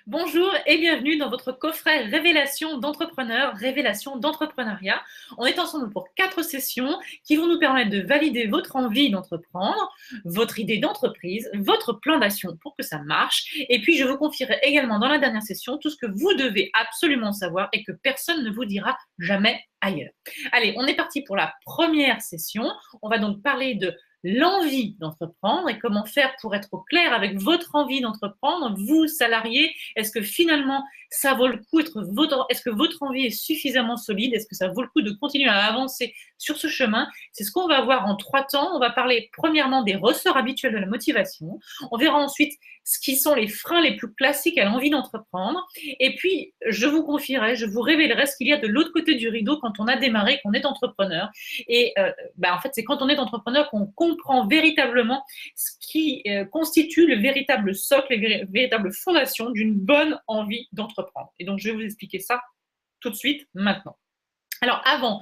Bonjour et bienvenue dans votre coffret Révélation d'entrepreneurs, Révélation d'entrepreneuriat. On est ensemble pour 4 sessions qui vont nous permettre de valider votre envie d'entreprendre, votre idée d'entreprise, votre plan d'action pour que ça marche. Et puis, je vous confierai également dans la dernière session tout ce que vous devez absolument savoir et que personne ne vous dira jamais ailleurs. Allez, on est parti pour la première session. On va donc parler de l'envie d'entreprendre et comment faire pour être au clair avec votre envie d'entreprendre, vous, salariés. Est-ce que finalement, ça vaut le coup, est-ce que votre envie est suffisamment solide? Est-ce que ça vaut le coup de continuer à avancer sur ce chemin? C'est ce qu'on va voir en 3 temps. On va parler premièrement des ressorts habituels de la motivation. On verra ensuite ce qui sont les freins les plus classiques à l'envie d'entreprendre. Et puis, je vous confierai, je vous révélerai ce qu'il y a de l'autre côté du rideau quand on a démarré, qu'on est entrepreneur. Et en fait, c'est quand on est entrepreneur qu'on comprend véritablement ce qui constitue le véritable socle, les véritables fondations d'une bonne envie d'entreprendre. Et donc, je vais vous expliquer ça tout de suite, maintenant. Alors avant,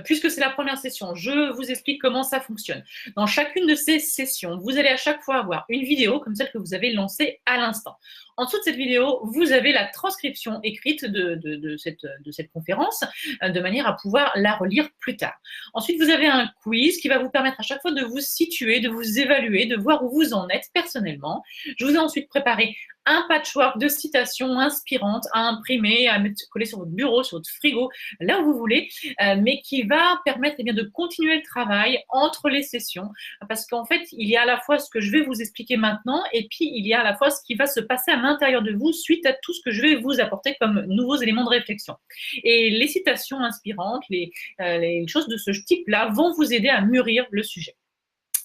puisque c'est la première session, je vous explique comment ça fonctionne. Dans chacune de ces sessions, vous allez à chaque fois avoir une vidéo comme celle que vous avez lancée à l'instant. En dessous de cette vidéo, vous avez la transcription écrite de cette conférence, de manière à pouvoir la relire plus tard. Ensuite, vous avez un quiz qui va vous permettre à chaque fois de vous situer, de vous évaluer, de voir où vous en êtes personnellement. Je vous ai ensuite préparé un patchwork de citations inspirantes à imprimer, à mettre coller sur votre bureau, sur votre frigo, là où vous voulez, mais qui va permettre de continuer le travail entre les sessions, parce qu'en fait, il y a à la fois ce que je vais vous expliquer maintenant, et puis il y a à la fois ce qui va se passer à l'intérieur de vous suite à tout ce que je vais vous apporter comme nouveaux éléments de réflexion. Et les citations inspirantes, les choses de ce type-là vont vous aider à mûrir le sujet.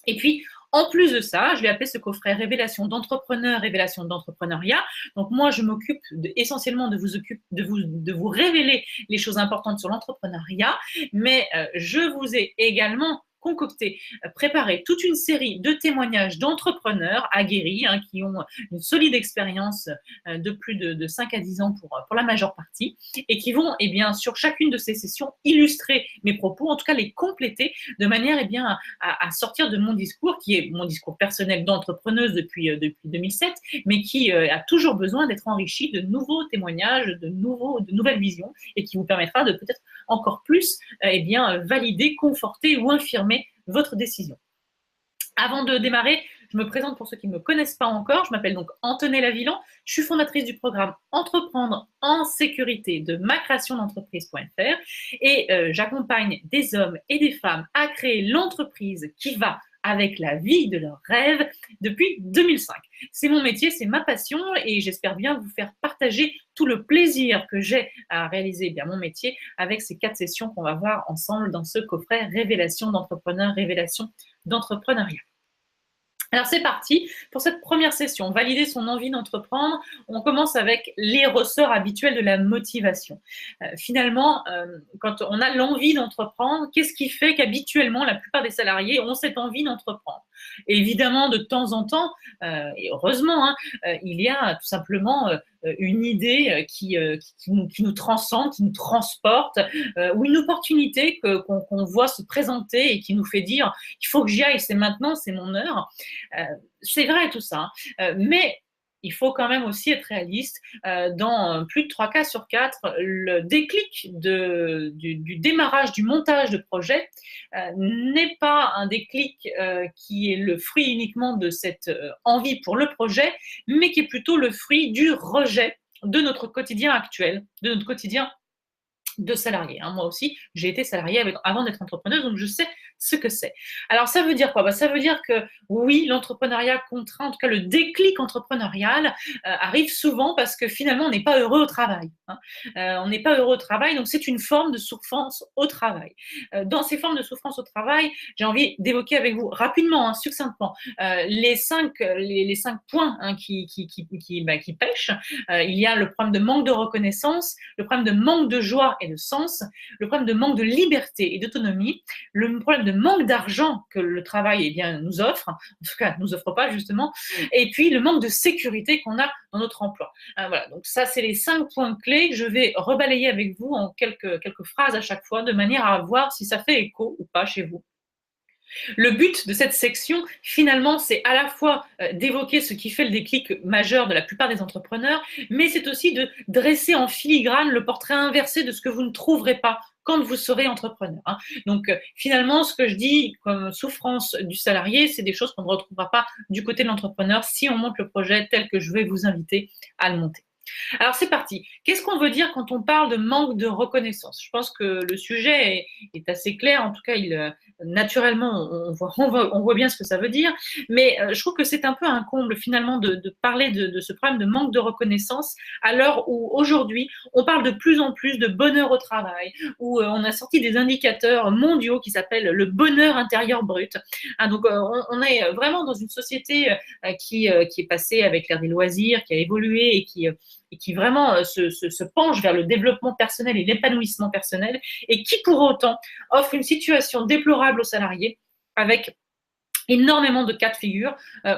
Et puis, en plus de ça, je l'ai appelé ce coffret Révélation d'entrepreneurs, Révélation d'entrepreneuriat. Donc moi, je m'occupe essentiellement de vous révéler les choses importantes sur l'entrepreneuriat, mais je vous ai également concocté, préparé toute une série de témoignages d'entrepreneurs aguerris qui ont une solide expérience de plus de 5 à 10 ans pour la majeure partie et qui vont, sur chacune de ces sessions, illustrer mes propos, en tout cas les compléter de manière à sortir de mon discours, qui est mon discours personnel d'entrepreneuse depuis 2007, mais qui a toujours besoin d'être enrichi de nouveaux témoignages, de nouvelles visions, et qui vous permettra de peut-être encore plus valider, conforter ou infirmer votre décision. Avant de démarrer, je me présente pour ceux qui ne me connaissent pas encore. Je m'appelle donc Antonella Villan. Je suis fondatrice du programme Entreprendre en sécurité de macréationdentreprise.fr et j'accompagne des hommes et des femmes à créer l'entreprise qui va avec la vie de leurs rêves depuis 2005. C'est mon métier, c'est ma passion et j'espère bien vous faire partager tout le plaisir que j'ai à réaliser mon métier avec ces 4 sessions qu'on va voir ensemble dans ce coffret Révélation d'entrepreneurs, Révélation d'entrepreneuriat. Alors c'est parti pour cette première session, valider son envie d'entreprendre. On commence avec les ressorts habituels de la motivation. Finalement, quand on a l'envie d'entreprendre, qu'est-ce qui fait qu'habituellement la plupart des salariés ont cette envie d'entreprendre? Et évidemment, de temps en temps, et heureusement, il y a tout simplement une idée qui nous transcende, qui nous transporte, ou une opportunité qu'on voit se présenter et qui nous fait dire il faut que j'y aille, c'est maintenant, c'est mon heure. C'est vrai tout ça, mais il faut quand même aussi être réaliste. Dans plus de 3 cas sur 4, le déclic du démarrage, du montage de projet n'est pas un déclic qui est le fruit uniquement de cette envie pour le projet, mais qui est plutôt le fruit du rejet de notre quotidien actuel, de notre quotidien de salarié. Moi aussi, j'ai été salariée avant d'être entrepreneuse, donc je sais ce que c'est. Alors, ça veut dire quoi? Ça veut dire que oui, l'entrepreneuriat contraint, en tout cas le déclic entrepreneurial arrive souvent parce que finalement, on n'est pas heureux au travail. On n'est pas heureux au travail, donc c'est une forme de souffrance au travail. Dans ces formes de souffrance au travail, j'ai envie d'évoquer avec vous rapidement, succinctement, les 5 points qui pêchent. Il y a le problème de manque de reconnaissance, le problème de manque de joie et de sens, le problème de manque de liberté et d'autonomie, le problème de manque d'argent que le travail nous offre, en tout cas nous offre pas justement, et puis le manque de sécurité qu'on a dans notre emploi. Voilà, donc ça c'est les 5 points clés que je vais rebalayer avec vous en quelques phrases à chaque fois, de manière à voir si ça fait écho ou pas chez vous. Le but de cette section, finalement, c'est à la fois d'évoquer ce qui fait le déclic majeur de la plupart des entrepreneurs, mais c'est aussi de dresser en filigrane le portrait inversé de ce que vous ne trouverez pas quand vous serez entrepreneur. Donc, finalement, ce que je dis comme souffrance du salarié, c'est des choses qu'on ne retrouvera pas du côté de l'entrepreneur si on monte le projet tel que je vais vous inviter à le monter. Alors c'est parti. Qu'est-ce qu'on veut dire quand on parle de manque de reconnaissance? Je pense que le sujet est assez clair. En tout cas, naturellement, on voit bien ce que ça veut dire. Mais je trouve que c'est un peu un comble finalement de parler de ce problème de manque de reconnaissance à l'heure où aujourd'hui, on parle de plus en plus de bonheur au travail, où on a sorti des indicateurs mondiaux qui s'appellent le bonheur intérieur brut. Donc on est vraiment dans une société qui est passée avec l'ère des loisirs, qui a évolué et qui vraiment se penche vers le développement personnel et l'épanouissement personnel, et qui pour autant offre une situation déplorable aux salariés avec énormément de cas de figure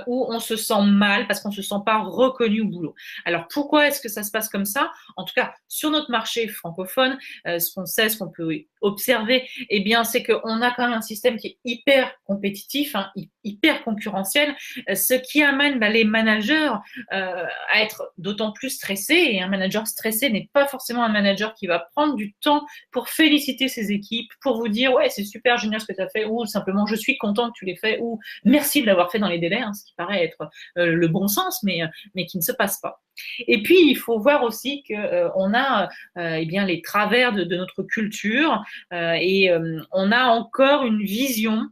où on se sent mal parce qu'on ne se sent pas reconnu au boulot. Alors pourquoi est-ce que ça se passe comme ça? En tout cas, sur notre marché francophone, ce qu'on sait, ce qu'on peut observer, eh bien, c'est qu'on a quand même un système qui est hyper compétitif, hyper concurrentiel, ce qui amène les managers à être d'autant plus stressés. Et un manager stressé n'est pas forcément un manager qui va prendre du temps pour féliciter ses équipes, pour vous dire ouais, c'est super génial ce que tu as fait, ou simplement je suis content que tu l'aies fait, ou merci de l'avoir fait dans les délais, ce qui paraît être le bon sens, mais qui ne se passe pas. Et puis, il faut voir aussi qu'on a eh bien, les travers de notre culture et on a encore une vision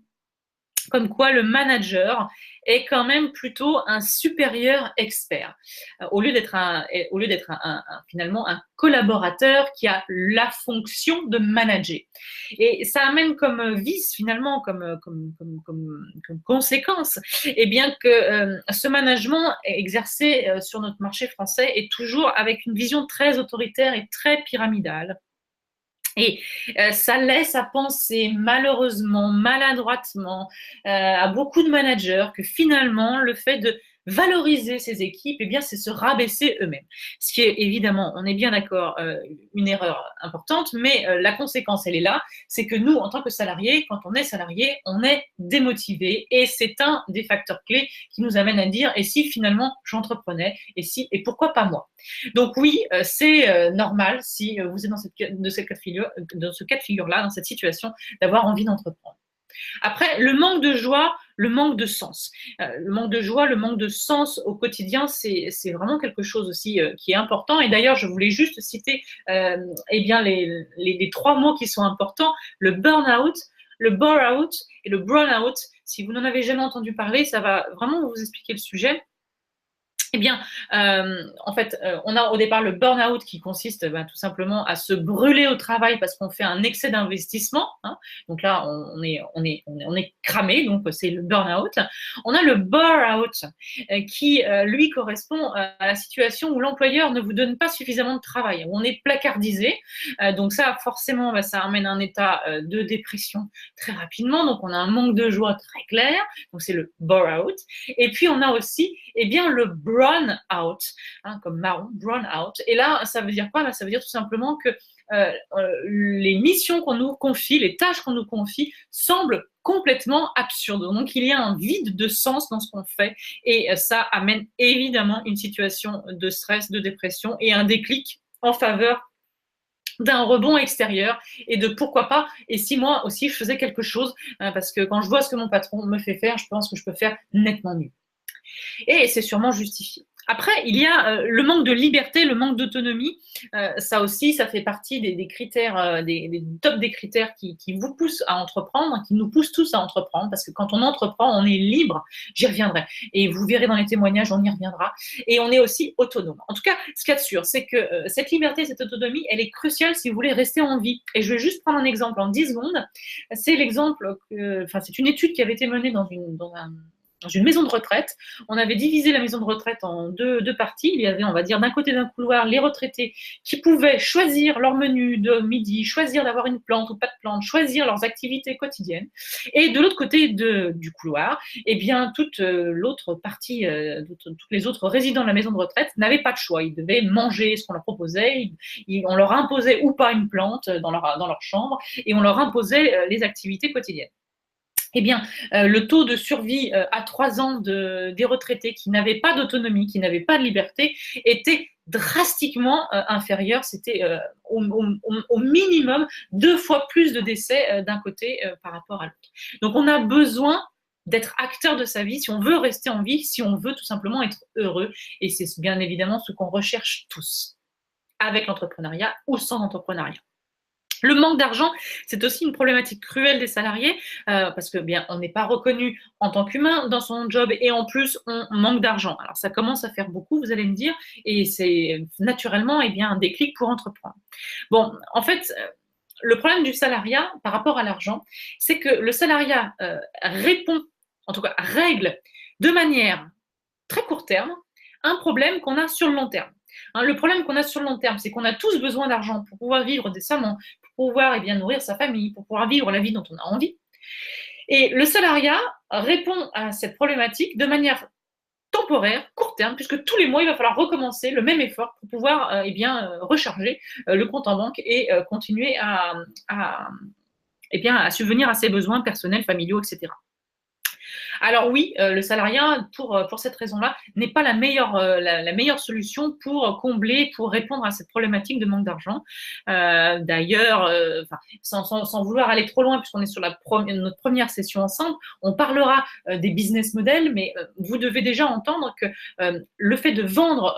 comme quoi le manager est quand même plutôt un supérieur expert, au lieu d'être finalement un collaborateur qui a la fonction de manager. Et ça amène comme vice, finalement, comme conséquence, eh bien que ce management exercé sur notre marché français est toujours avec une vision très autoritaire et très pyramidale. Et ça laisse à penser malheureusement, maladroitement, à beaucoup de managers que finalement, le fait de valoriser ces équipes, eh bien, c'est se rabaisser eux-mêmes. Ce qui est évidemment, on est bien d'accord, une erreur importante, mais la conséquence, elle est là, c'est que nous, en tant que salariés, quand on est salarié, on est démotivé et c'est un des facteurs clés qui nous amène à dire, et si finalement j'entreprenais, et pourquoi pas moi? Donc oui, c'est normal si vous êtes dans ce cas de figure-là, dans cette situation, d'avoir envie d'entreprendre. Après, le manque de joie, le manque de sens. Le manque de joie, le manque de sens au quotidien, c'est vraiment quelque chose aussi qui est important. Et d'ailleurs, je voulais juste citer eh bien, les trois mots qui sont importants, le burn-out, le bore-out et le burn-out. Si vous n'en avez jamais entendu parler, ça va vraiment vous expliquer le sujet. Eh bien, en fait, on a au départ le burn-out qui consiste tout simplement à se brûler au travail parce qu'on fait un excès d'investissement. Donc là, on est cramé, donc c'est le burn-out. On a le bore-out qui, lui, correspond à la situation où l'employeur ne vous donne pas suffisamment de travail, où on est placardisé. Donc ça, forcément, ça amène un état de dépression très rapidement. Donc on a un manque de joie très clair. Donc c'est le bore-out. Et puis on a aussi, eh bien, le brown out, comme marron, brown out. Et là, ça veut dire quoi? Ça veut dire tout simplement que les missions qu'on nous confie, les tâches qu'on nous confie, semblent complètement absurdes. Donc, il y a un vide de sens dans ce qu'on fait et ça amène évidemment une situation de stress, de dépression et un déclic en faveur d'un rebond extérieur et de pourquoi pas, et si moi aussi je faisais quelque chose, parce que quand je vois ce que mon patron me fait faire, je pense que je peux faire nettement mieux. Et c'est sûrement justifié. Après, il y a le manque de liberté, le manque d'autonomie. Ça aussi, ça fait partie des critères, des top des critères qui vous poussent à entreprendre, qui nous poussent tous à entreprendre, parce que quand on entreprend, on est libre. J'y reviendrai. Et vous verrez dans les témoignages, on y reviendra. Et on est aussi autonome. En tout cas, ce qu'il y a de sûr, c'est que cette liberté, cette autonomie, elle est cruciale si vous voulez rester en vie. Et je vais juste prendre un exemple en 10 secondes. C'est l'exemple, c'est une étude qui avait été menée dans une maison de retraite. On avait divisé la maison de retraite en deux parties. Il y avait, on va dire, d'un côté d'un couloir, les retraités qui pouvaient choisir leur menu de midi, choisir d'avoir une plante ou pas de plante, choisir leurs activités quotidiennes. Et de l'autre côté du couloir, eh bien, toute l'autre partie, tous les autres résidents de la maison de retraite n'avaient pas de choix. Ils devaient manger ce qu'on leur proposait. On leur imposait ou pas une plante dans leur chambre et on leur imposait les activités quotidiennes. eh bien, le taux de survie à 3 ans des retraités qui n'avaient pas d'autonomie, qui n'avaient pas de liberté, était drastiquement inférieur. C'était au minimum 2 fois plus de décès d'un côté par rapport à l'autre. Donc, on a besoin d'être acteur de sa vie si on veut rester en vie, si on veut tout simplement être heureux. Et c'est bien évidemment ce qu'on recherche tous, avec l'entrepreneuriat ou sans entrepreneuriat. Le manque d'argent, c'est aussi une problématique cruelle des salariés parce que bien, on n'est pas reconnu en tant qu'humain dans son job et en plus, on manque d'argent. Alors, ça commence à faire beaucoup, vous allez me dire, et c'est naturellement bien, un déclic pour entreprendre. Bon, en fait, le problème du salariat par rapport à l'argent, c'est que le salariat répond, en tout cas règle de manière très court terme, un problème qu'on a sur le long terme. Le problème qu'on a sur le long terme, c'est qu'on a tous besoin d'argent pour pouvoir vivre décemment, pour pouvoir nourrir sa famille, pour pouvoir vivre la vie dont on a envie. Et le salariat répond à cette problématique de manière temporaire, court terme, puisque tous les mois, il va falloir recommencer le même effort pour pouvoir recharger le compte en banque et continuer à subvenir à ses besoins personnels, familiaux, etc. Alors oui, le salariat, pour cette raison-là, n'est pas la meilleure solution pour combler, pour répondre à cette problématique de manque d'argent. D'ailleurs, sans vouloir aller trop loin, puisqu'on est sur notre première session ensemble, on parlera des business models, mais vous devez déjà entendre que le fait de vendre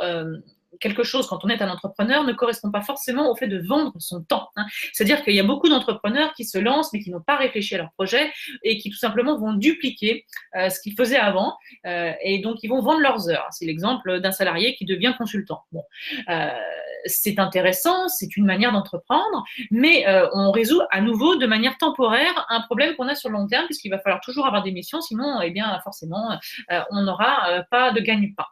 quelque chose quand on est un entrepreneur ne correspond pas forcément au fait de vendre son temps. C'est-à-dire qu'il y a beaucoup d'entrepreneurs qui se lancent mais qui n'ont pas réfléchi à leur projet et qui tout simplement vont dupliquer ce qu'ils faisaient avant et donc ils vont vendre leurs heures. C'est l'exemple d'un salarié qui devient consultant. Bon, c'est intéressant, c'est une manière d'entreprendre, mais on résout à nouveau de manière temporaire un problème qu'on a sur le long terme puisqu'il va falloir toujours avoir des missions, sinon forcément on n'aura pas de gagne-pain.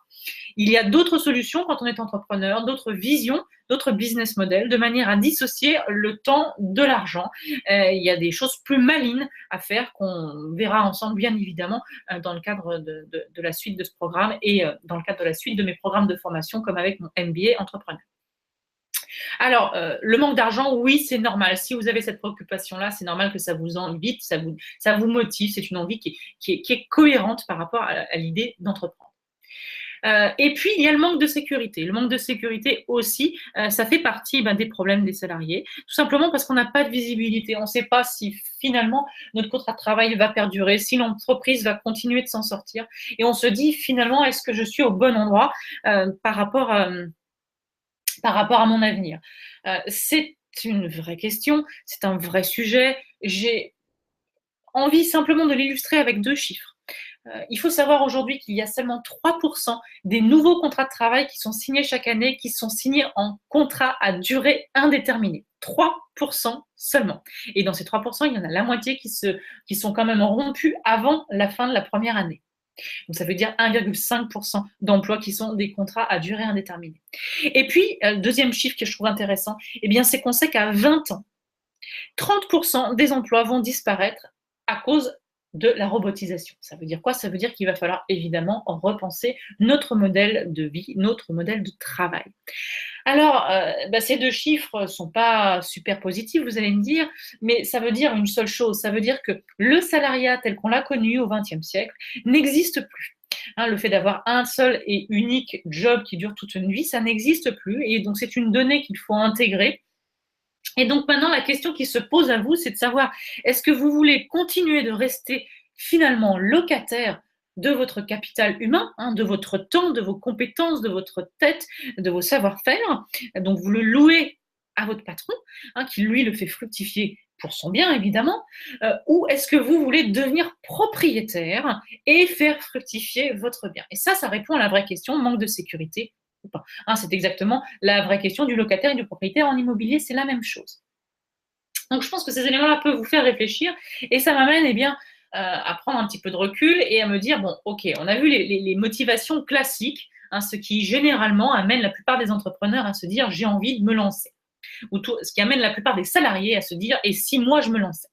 Il y a d'autres solutions quand on est entrepreneur, d'autres visions, d'autres business models, de manière à dissocier le temps de l'argent. Il y a des choses plus malines à faire qu'on verra ensemble, bien évidemment, dans le cadre de la suite de ce programme et dans le cadre de la suite de mes programmes de formation, comme avec mon MBA entrepreneur. Alors, le manque d'argent, oui, c'est normal. Si vous avez cette préoccupation-là, c'est normal que ça vous invite, ça vous motive. C'est une envie qui est cohérente par rapport à l'idée d'entreprendre. Et puis, il y a le manque de sécurité. Le manque de sécurité aussi, ça fait partie des problèmes des salariés, tout simplement parce qu'on n'a pas de visibilité. On ne sait pas si finalement notre contrat de travail va perdurer, si l'entreprise va continuer de s'en sortir. Et on se dit finalement, est-ce que je suis au bon endroit par rapport à mon avenir? C'est une vraie question, c'est un vrai sujet. J'ai envie simplement de l'illustrer avec 2 chiffres. Il faut savoir aujourd'hui qu'il y a seulement 3% des nouveaux contrats de travail qui sont signés chaque année, qui sont signés en contrat à durée indéterminée. 3% seulement. Et dans ces 3%, il y en a la moitié qui sont quand même rompus avant la fin de la première année. Donc, ça veut dire 1,5% d'emplois qui sont des contrats à durée indéterminée. Et puis, le deuxième chiffre que je trouve intéressant, c'est qu'on sait qu'à 20 ans, 30% des emplois vont disparaître à cause de la robotisation. Ça veut dire quoi? Ça veut dire qu'il va falloir évidemment repenser notre modèle de vie, notre modèle de travail. Alors, ces 2 chiffres ne sont pas super positifs, vous allez me dire, mais ça veut dire une seule chose, ça veut dire que le salariat tel qu'on l'a connu au XXe siècle n'existe plus. Le fait d'avoir un seul et unique job qui dure toute une vie, ça n'existe plus, et donc c'est une donnée qu'il faut intégrer. Et donc maintenant, la question qui se pose à vous, c'est de savoir, est-ce que vous voulez continuer de rester finalement locataire de votre capital humain, de votre temps, de vos compétences, de votre tête, de vos savoir-faire, donc vous le louez à votre patron, qui lui le fait fructifier pour son bien évidemment, ou est-ce que vous voulez devenir propriétaire et faire fructifier votre bien? Et ça répond à la vraie question, manque de sécurité ou pas. C'est exactement la vraie question du locataire et du propriétaire en immobilier, c'est la même chose. Donc je pense que ces éléments-là peuvent vous faire réfléchir et ça m'amène à prendre un petit peu de recul et à me dire, bon, ok, on a vu les motivations classiques, ce qui généralement amène la plupart des entrepreneurs à se dire, j'ai envie de me lancer. Ou ce qui amène la plupart des salariés à se dire, et si moi je me lançais?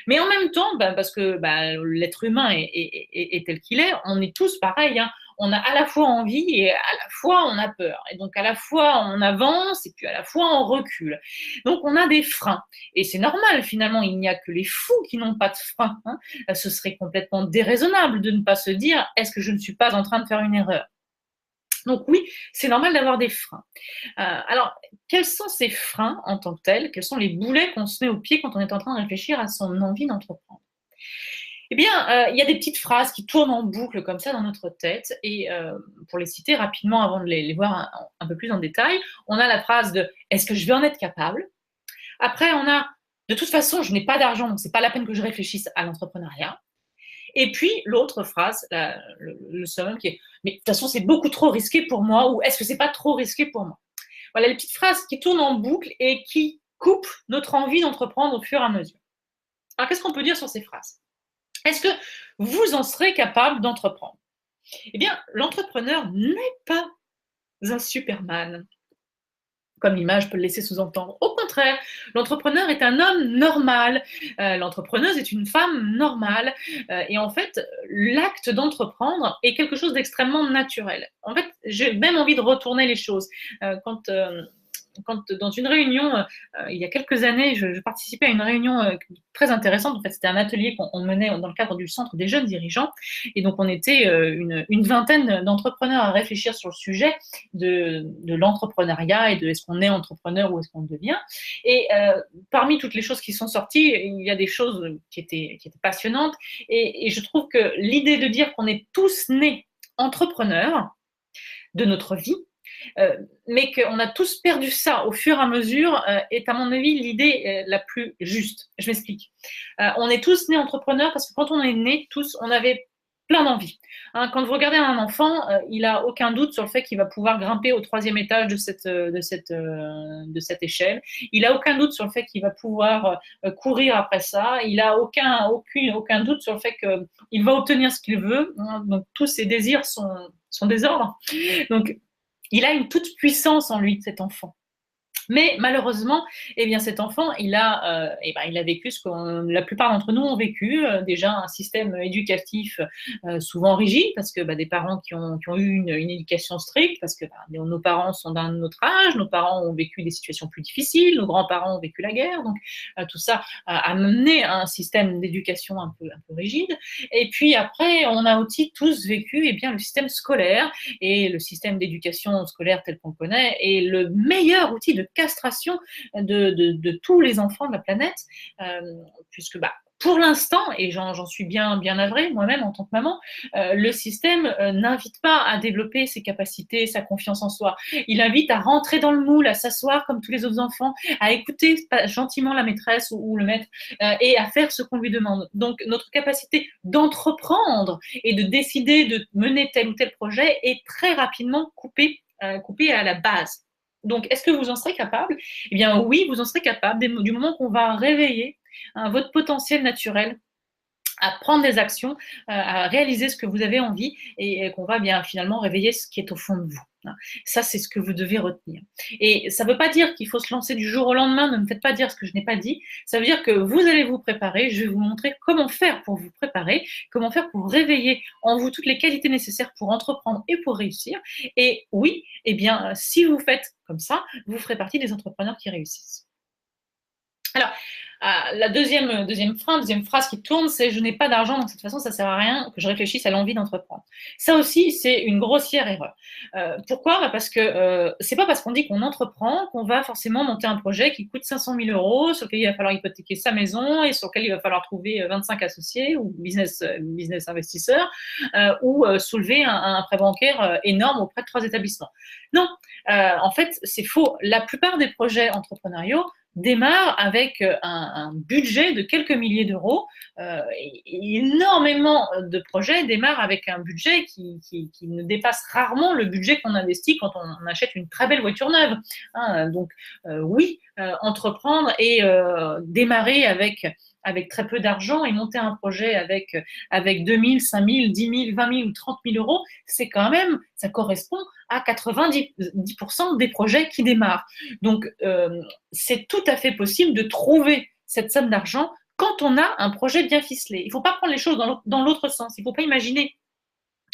Mais en même temps, parce que l'être humain est tel qu'il est, on est tous pareils, on a à la fois envie et à la fois on a peur. Et donc à la fois on avance et puis à la fois on recule. Donc on a des freins. Et c'est normal finalement, il n'y a que les fous qui n'ont pas de frein. Hein. Ce serait complètement déraisonnable de ne pas se dire, est-ce que je ne suis pas en train de faire une erreur? Donc oui, c'est normal d'avoir des freins. Alors, quels sont ces freins en tant que tels? Quels sont les boulets qu'on se met au pied quand on est en train de réfléchir à son envie d'entreprendre? Eh bien, il y a des petites phrases qui tournent en boucle comme ça dans notre tête et pour les citer rapidement avant de les voir un peu plus en détail, on a la phrase de: «Est-ce que je vais en être capable?» Après, on a: «De toute façon, je n'ai pas d'argent, donc c'est pas la peine que je réfléchisse à l'entrepreneuriat». Et puis l'autre phrase, le summum qui est: «Mais de toute façon, c'est beaucoup trop risqué pour moi» ou «Est-ce que c'est pas trop risqué pour moi?» Voilà les petites phrases qui tournent en boucle et qui coupent notre envie d'entreprendre au fur et à mesure. Alors qu'est-ce qu'on peut dire sur ces phrases? Est-ce que vous en serez capable d'entreprendre? Eh bien, l'entrepreneur n'est pas un Superman, comme l'image peut le laisser sous-entendre. Au contraire, l'entrepreneur est un homme normal, l'entrepreneuse est une femme normale, et en fait, l'acte d'entreprendre est quelque chose d'extrêmement naturel. En fait, j'ai même envie de retourner les choses. Quand dans une réunion, il y a quelques années, je participais à une réunion très intéressante. En fait, c'était un atelier qu'on menait dans le cadre du Centre des jeunes dirigeants. Et donc, on était une vingtaine d'entrepreneurs à réfléchir sur le sujet de l'entrepreneuriat et de est-ce qu'on est entrepreneur ou est-ce qu'on le devient. Et parmi toutes les choses qui sont sorties, il y a des choses qui étaient passionnantes. Et je trouve que l'idée de dire qu'on est tous nés entrepreneurs de notre vie, mais qu'on a tous perdu ça au fur et à mesure, est à mon avis l'idée la plus juste. Je m'explique. On est tous nés entrepreneurs parce que quand on est nés tous, on avait plein d'envies. Hein, quand vous regardez un enfant, il n'a aucun doute sur le fait qu'il va pouvoir grimper au troisième étage de cette échelle. Il n'a aucun doute sur le fait qu'il va pouvoir courir après ça. Il n'a aucun doute sur le fait qu'il va obtenir ce qu'il veut. Hein, donc tous ses désirs sont des ordres. Donc il a une toute puissance en lui, cet enfant. Mais malheureusement, eh bien, cet enfant, il a vécu ce que la plupart d'entre nous ont vécu, déjà un système éducatif souvent rigide, parce que des parents qui ont eu une éducation stricte, parce que nos parents sont d'un autre âge, nos parents ont vécu des situations plus difficiles, nos grands-parents ont vécu la guerre, donc tout ça a mené à un système d'éducation un peu rigide. Et puis après, on a aussi tous vécu le système scolaire, et le système d'éducation scolaire tel qu'on le connaît est le meilleur outil de castration de tous les enfants de la planète, puisque pour l'instant, et j'en suis bien navrée moi-même en tant que maman, le système n'invite pas à développer ses capacités, sa confiance en soi. Il invite à rentrer dans le moule, à s'asseoir comme tous les autres enfants, à écouter gentiment la maîtresse ou le maître, et à faire ce qu'on lui demande. Donc notre capacité d'entreprendre et de décider de mener tel ou tel projet est très rapidement coupée à la base. Donc, est-ce que vous en serez capable? Eh bien, oui, vous en serez capable du moment qu'on va réveiller votre potentiel naturel à prendre des actions, à réaliser ce que vous avez envie et qu'on va bien finalement réveiller ce qui est au fond de vous. Hein. Ça, c'est ce que vous devez retenir. Et ça ne veut pas dire qu'il faut se lancer du jour au lendemain, ne me faites pas dire ce que je n'ai pas dit. Ça veut dire que vous allez vous préparer, je vais vous montrer comment faire pour vous préparer, comment faire pour réveiller en vous toutes les qualités nécessaires pour entreprendre et pour réussir. Et oui, eh bien, si vous faites comme ça, vous ferez partie des entrepreneurs qui réussissent. Alors, la deuxième phrase qui tourne, c'est: je n'ai pas d'argent, donc de toute façon, ça sert à rien que je réfléchisse à l'envie d'entreprendre. Ça aussi, c'est une grossière erreur. Pourquoi? Parce que c'est pas parce qu'on dit qu'on entreprend qu'on va forcément monter un projet qui coûte 500 000 euros, sur lequel il va falloir hypothéquer sa maison et sur lequel il va falloir trouver 25 associés ou business investisseurs, ou soulever un prêt bancaire énorme auprès de 3 établissements. Non, en fait, c'est faux. La plupart des projets entrepreneuriaux démarre avec un budget de quelques milliers d'euros. Et énormément de projets démarrent avec un budget qui ne dépasse rarement le budget qu'on investit quand on achète une très belle voiture neuve. Hein, donc oui, entreprendre et démarrer avec très peu d'argent et monter un projet avec 2 000, 5 000, 10 000, 20 000 ou 30 000 euros, c'est quand même, ça correspond à 90% des projets qui démarrent. Donc, c'est tout à fait possible de trouver cette somme d'argent quand on a un projet bien ficelé. Il ne faut pas prendre les choses dans l'autre sens. Il ne faut pas imaginer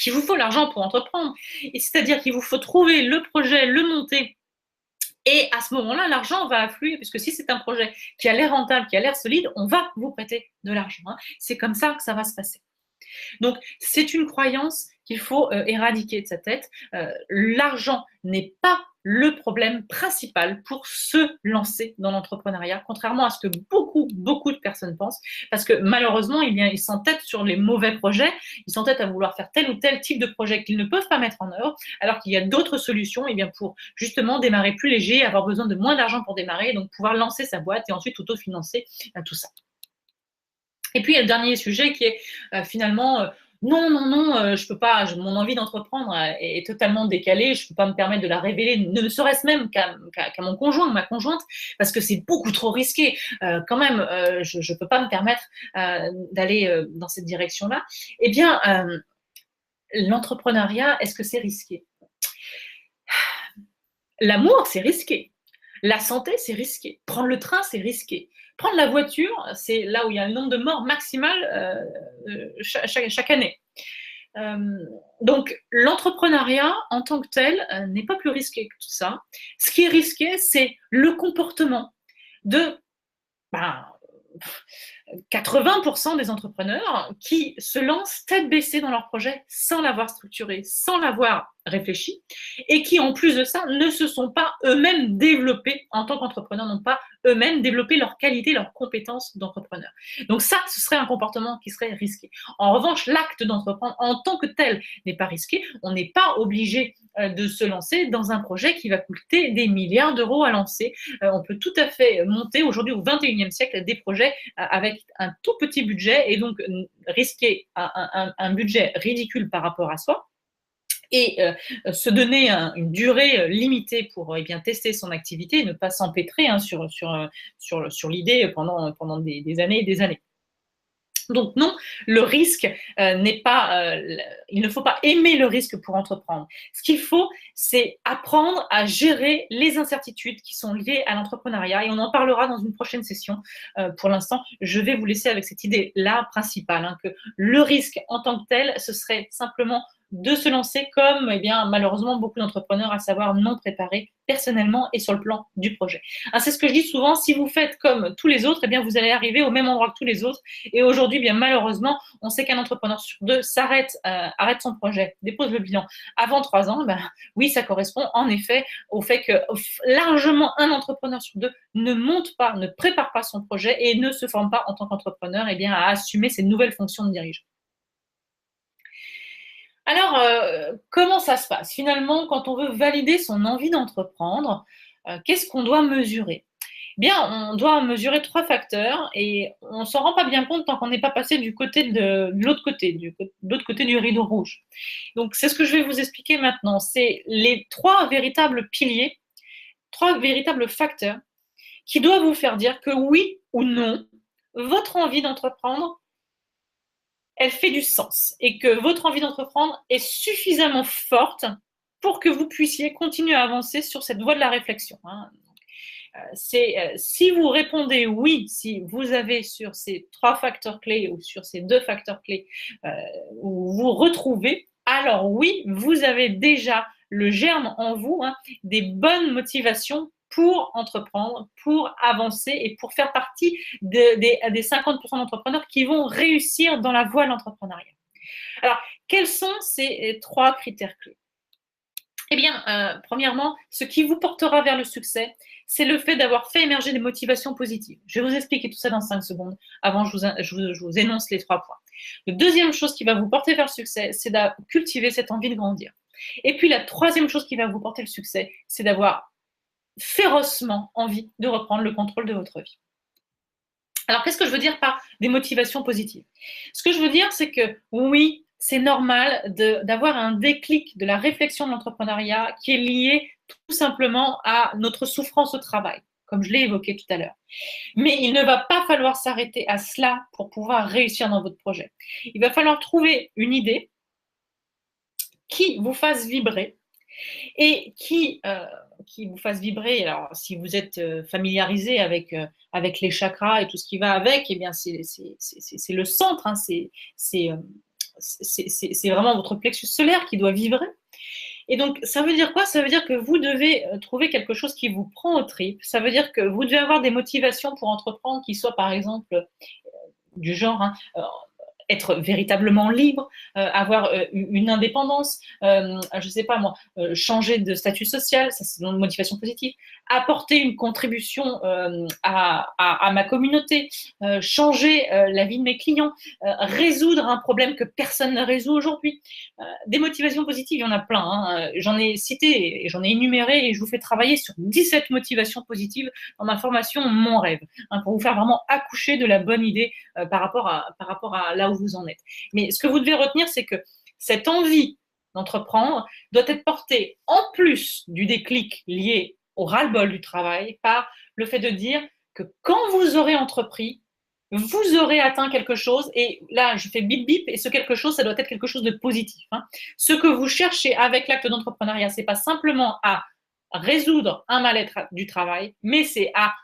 qu'il vous faut l'argent pour entreprendre. Et c'est-à-dire qu'il vous faut trouver le projet, le monter. Et à ce moment-là, l'argent va affluer, puisque si c'est un projet qui a l'air rentable, qui a l'air solide, on va vous prêter de l'argent. C'est comme ça que ça va se passer. Donc, c'est une croyance qu'il faut éradiquer de sa tête. L'argent n'est pas le problème principal pour se lancer dans l'entrepreneuriat, contrairement à ce que beaucoup de personnes pensent, parce que malheureusement, ils s'entêtent sur les mauvais projets, ils s'entêtent à vouloir faire tel ou tel type de projet qu'ils ne peuvent pas mettre en œuvre, alors qu'il y a d'autres solutions pour justement démarrer plus léger, avoir besoin de moins d'argent pour démarrer, donc pouvoir lancer sa boîte et ensuite autofinancer tout ça. Et puis, il y a le dernier sujet qui est finalement, non, je peux pas, mon envie d'entreprendre est totalement décalée, je peux pas me permettre de la révéler, ne serait-ce même qu'à mon conjoint ou ma conjointe, parce que c'est beaucoup trop risqué. Quand même, je peux pas me permettre d'aller dans cette direction-là. Eh bien, l'entrepreneuriat, est-ce que c'est risqué? L'amour, c'est risqué. La santé, c'est risqué. Prendre le train, c'est risqué. Prendre la voiture, c'est là où il y a le nombre de morts maximal chaque année. Donc, l'entrepreneuriat en tant que tel n'est pas plus risqué que tout ça. Ce qui est risqué, c'est le comportement de 80% des entrepreneurs qui se lancent tête baissée dans leur projet sans l'avoir structuré, sans l'avoir réfléchi, et qui, en plus de ça, ne se sont pas eux-mêmes développés en tant qu'entrepreneurs, n'ont pas eux-mêmes développé leurs qualités, leurs compétences d'entrepreneur. Donc ça, ce serait un comportement qui serait risqué. En revanche, l'acte d'entreprendre en tant que tel n'est pas risqué. On n'est pas obligé de se lancer dans un projet qui va coûter des milliards d'euros à lancer. On peut tout à fait monter aujourd'hui au XXIe siècle des projets avec un tout petit budget et donc risquer un budget ridicule par rapport à soi et se donner une durée limitée pour tester son activité et ne pas s'empêtrer sur l'idée pendant des années et des années. Donc non, le risque n'est pas, il ne faut pas aimer le risque pour entreprendre. Ce qu'il faut, c'est apprendre à gérer les incertitudes qui sont liées à l'entrepreneuriat et on en parlera dans une prochaine session. Pour l'instant, je vais vous laisser avec cette idée-là principale, que le risque en tant que tel, ce serait simplement de se lancer comme malheureusement beaucoup d'entrepreneurs, à savoir non préparés personnellement et sur le plan du projet. C'est ce que je dis souvent, si vous faites comme tous les autres, vous allez arriver au même endroit que tous les autres. Et aujourd'hui, malheureusement, on sait qu'un entrepreneur sur deux arrête son projet, dépose le bilan avant 3 ans. Oui, ça correspond en effet au fait que largement un entrepreneur sur deux ne monte pas, ne prépare pas son projet et ne se forme pas en tant qu'entrepreneur à assumer ses nouvelles fonctions de dirigeant. Alors, comment ça se passe? Finalement, quand on veut valider son envie d'entreprendre, qu'est-ce qu'on doit mesurer? On doit mesurer 3 facteurs et on ne s'en rend pas bien compte tant qu'on n'est pas passé du côté de l'autre côté, de l'autre côté du rideau rouge. Donc, c'est ce que je vais vous expliquer maintenant. C'est les 3 véritables piliers, 3 véritables facteurs qui doivent vous faire dire que oui ou non, votre envie d'entreprendre, elle fait du sens et que votre envie d'entreprendre est suffisamment forte pour que vous puissiez continuer à avancer sur cette voie de la réflexion. Si vous répondez oui, si vous avez sur ces 3 facteurs clés ou sur ces 2 facteurs clés où vous retrouvez, alors oui, vous avez déjà le germe en vous des bonnes motivations pour entreprendre, pour avancer et pour faire partie des 50% d'entrepreneurs qui vont réussir dans la voie de l'entrepreneuriat. Alors, quels sont ces 3 critères clés? Premièrement, ce qui vous portera vers le succès, c'est le fait d'avoir fait émerger des motivations positives. Je vais vous expliquer tout ça dans 5 secondes. Avant, je vous énonce les 3 points. La deuxième chose qui va vous porter vers le succès, c'est de cultiver cette envie de grandir. Et puis, la troisième chose qui va vous porter le succès, c'est d'avoir férocement envie de reprendre le contrôle de votre vie. Alors, qu'est-ce que je veux dire par des motivations positives? Ce que je veux dire, c'est que oui, c'est normal d'avoir un déclic de la réflexion de l'entrepreneuriat qui est lié tout simplement à notre souffrance au travail, comme je l'ai évoqué tout à l'heure. Mais il ne va pas falloir s'arrêter à cela pour pouvoir réussir dans votre projet. Il va falloir trouver une idée qui vous fasse vibrer et qui vous fasse vibrer. Alors, si vous êtes familiarisé avec les chakras et tout ce qui va avec, c'est le centre, c'est c'est vraiment votre plexus solaire qui doit vibrer. Et donc, ça veut dire quoi? Ça veut dire que vous devez trouver quelque chose qui vous prend aux tripes. Ça veut dire que vous devez avoir des motivations pour entreprendre qui soient, par exemple, du genre, hein, être véritablement libre, avoir une indépendance, je ne sais pas moi, changer de statut social, ça c'est une motivation positive, apporter une contribution à ma communauté, changer la vie de mes clients, résoudre un problème que personne ne résout aujourd'hui. Des motivations positives, il y en a plein. Hein. J'en ai cité et j'en ai énuméré et je vous fais travailler sur 17 motivations positives dans ma formation Mon Rêve, hein, pour vous faire vraiment accoucher de la bonne idée par rapport à là où vous en êtes. Mais ce que vous devez retenir, c'est que cette envie d'entreprendre doit être portée, en plus du déclic lié au ras-le-bol du travail, par le fait de dire que quand vous aurez entrepris, vous aurez atteint quelque chose, et là, je fais bip bip, et ce quelque chose, ça doit être quelque chose de positif. Hein. Ce que vous cherchez avec l'acte d'entrepreneuriat, c'est pas simplement à résoudre un mal-être du travail, mais c'est à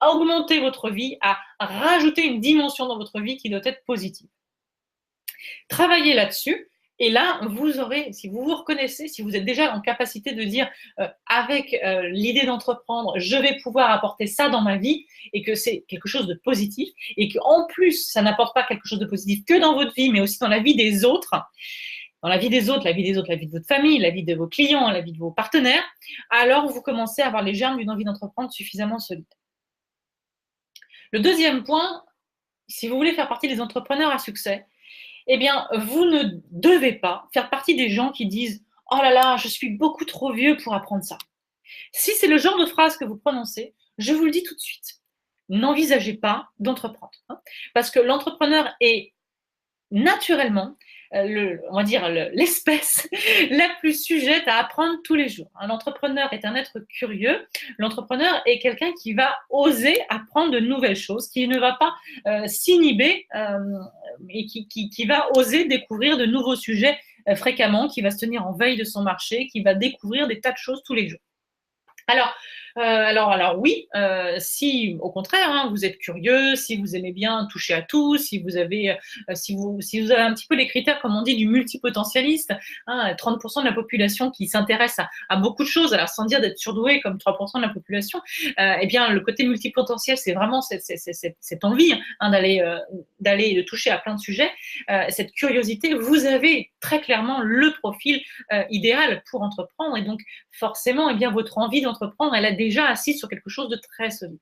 augmenter votre vie, à rajouter une dimension dans votre vie qui doit être positive. Travaillez là-dessus. Et là, vous aurez, si vous vous reconnaissez, si vous êtes déjà en capacité de dire avec l'idée d'entreprendre, je vais pouvoir apporter ça dans ma vie et que c'est quelque chose de positif et qu'en plus, ça n'apporte pas quelque chose de positif que dans votre vie, mais aussi dans la vie des autres, dans la vie des autres, la vie des autres, la vie de votre famille, la vie de vos clients, la vie de vos partenaires, alors vous commencez à avoir les germes d'une envie d'entreprendre suffisamment solide. Le deuxième point, si vous voulez faire partie des entrepreneurs à succès, eh bien, vous ne devez pas faire partie des gens qui disent « Oh là là, je suis beaucoup trop vieux pour apprendre ça ». Si c'est le genre de phrase que vous prononcez, je vous le dis tout de suite, n'envisagez pas d'entreprendre. Hein, parce que l'entrepreneur est naturellement, on va dire, l'espèce la plus sujette à apprendre tous les jours. L'entrepreneur est un être curieux. L'entrepreneur est quelqu'un qui va oser apprendre de nouvelles choses, qui ne va pas s'inhiber et qui va oser découvrir de nouveaux sujets fréquemment, qui va se tenir en veille de son marché, qui va découvrir des tas de choses tous les jours. Alors oui, si au contraire, hein, vous êtes curieux, si vous aimez bien toucher à tout, si vous avez un petit peu les critères, comme on dit, du multipotentialiste, hein, 30% de la population qui s'intéresse à beaucoup de choses, alors sans dire d'être surdoué comme 3% de la population, eh bien le côté multipotentiel, c'est vraiment cette envie hein, d'aller toucher à plein de sujets, cette curiosité. Vous avez très clairement le profil idéal pour entreprendre, et donc forcément, eh bien, votre envie d'entreprendre, elle a déjà assise sur quelque chose de très solide.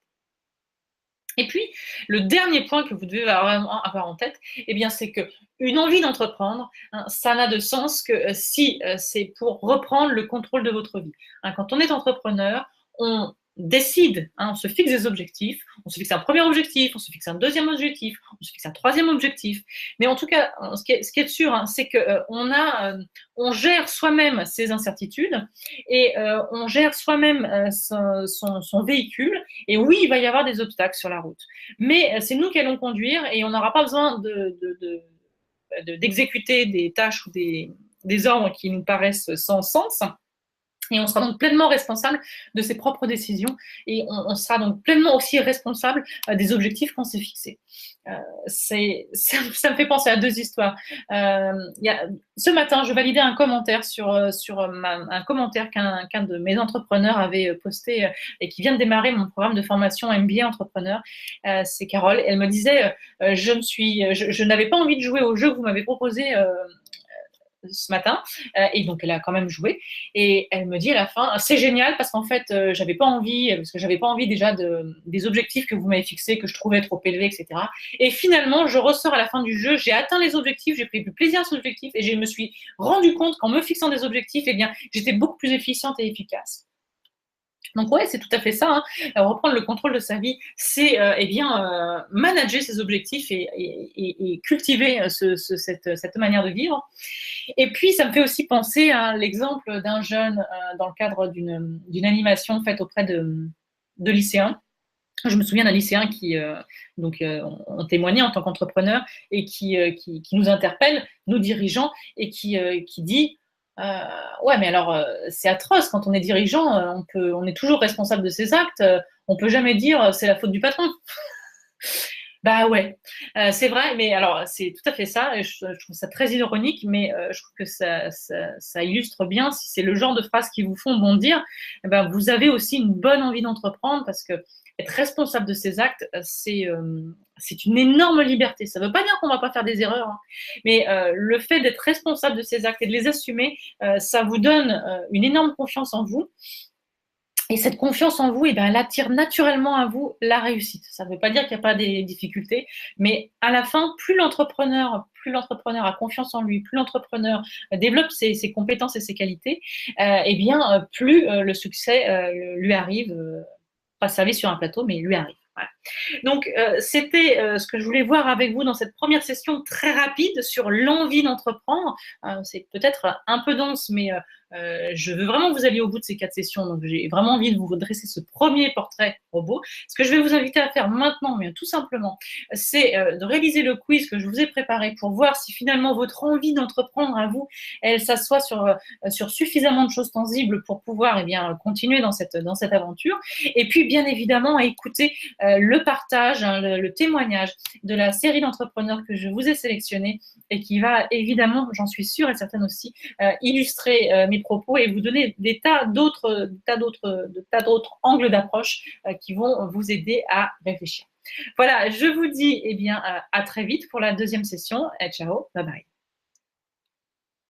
Et puis, le dernier point que vous devez avoir en tête, eh bien, c'est qu'une envie d'entreprendre, hein, ça n'a de sens que si c'est pour reprendre le contrôle de votre vie. Hein, quand on est entrepreneur, on décide, hein, on se fixe des objectifs, on se fixe un premier objectif, on se fixe un deuxième objectif, on se fixe un troisième objectif. Mais en tout cas, ce qui est sûr, hein, c'est qu'on gère soi-même ses incertitudes et on gère soi-même son véhicule. Et oui, il va y avoir des obstacles sur la route. Mais c'est nous qui allons conduire et on n'aura pas besoin d'exécuter des tâches ou des ordres qui nous paraissent sans sens. Et on sera donc pleinement responsable de ses propres décisions et on sera donc pleinement aussi responsable des objectifs qu'on s'est fixés. Ça me fait penser à deux histoires. Ce matin, je validais un commentaire sur un commentaire qu'un de mes entrepreneurs avait posté et qui vient de démarrer mon programme de formation MBA entrepreneur. C'est Carole. Elle me disait je n'avais pas envie de jouer au jeu que vous m'avez proposé ce matin, et donc elle a quand même joué, et elle me dit à la fin, c'est génial parce qu'en fait j'avais pas envie déjà des objectifs que vous m'avez fixés, que je trouvais trop élevés, etc. Et finalement je ressors à la fin du jeu, j'ai atteint les objectifs, j'ai pris du plaisir à ces objectifs, et je me suis rendu compte qu'en me fixant des objectifs, eh bien j'étais beaucoup plus efficiente et efficace. Donc ouais, c'est tout à fait ça. Hein. Reprendre le contrôle de sa vie, c'est manager ses objectifs et cultiver cette manière de vivre. Et puis, ça me fait aussi penser à l'exemple d'un jeune dans le cadre d'une animation faite auprès de lycéens. Je me souviens d'un lycéen qui ont témoigné en tant qu'entrepreneur et qui nous interpelle, nous dirigeants, et qui dit ouais, mais alors c'est atroce quand on est dirigeant, on est toujours responsable de ses actes, on peut jamais dire c'est la faute du patron. Bah ouais, c'est vrai, mais alors c'est tout à fait ça et je trouve ça très ironique, mais je trouve que ça illustre bien si c'est le genre de phrases qui vous font bondir, et ben, vous avez aussi une bonne envie d'entreprendre parce que être responsable de ses actes, c'est une énorme liberté. Ça veut pas dire qu'on va pas faire des erreurs, hein, mais le fait d'être responsable de ses actes et de les assumer, ça vous donne, une énorme confiance en vous et cette confiance en vous, eh ben, elle attire naturellement à vous la réussite. Ça ne veut pas dire qu'il n'y a pas des difficultés, mais à la fin, plus l'entrepreneur a confiance en lui, plus l'entrepreneur développe ses compétences et ses qualités, eh bien, plus le succès lui arrive, pas servi sur un plateau, mais lui arrive. Voilà. Donc, c'était ce que je voulais voir avec vous dans cette première session très rapide sur l'envie d'entreprendre. C'est peut-être un peu dense, mais je veux vraiment que vous alliez au bout de ces 4 sessions. Donc, j'ai vraiment envie de vous dresser ce premier portrait robot. Ce que je vais vous inviter à faire maintenant, bien tout simplement, c'est de réaliser le quiz que je vous ai préparé pour voir si finalement votre envie d'entreprendre à vous, elle s'assoit sur suffisamment de choses tangibles pour pouvoir eh bien, continuer dans cette aventure. Et puis, bien évidemment, à écouter le partage, hein, le témoignage de la série d'entrepreneurs que je vous ai sélectionné et qui va évidemment, j'en suis sûre et certaine aussi, illustrer mes propos et vous donner des tas d'autres angles d'approche qui vont vous aider à réfléchir. Voilà, je vous dis eh bien, à très vite pour la deuxième session. Ciao, bye bye.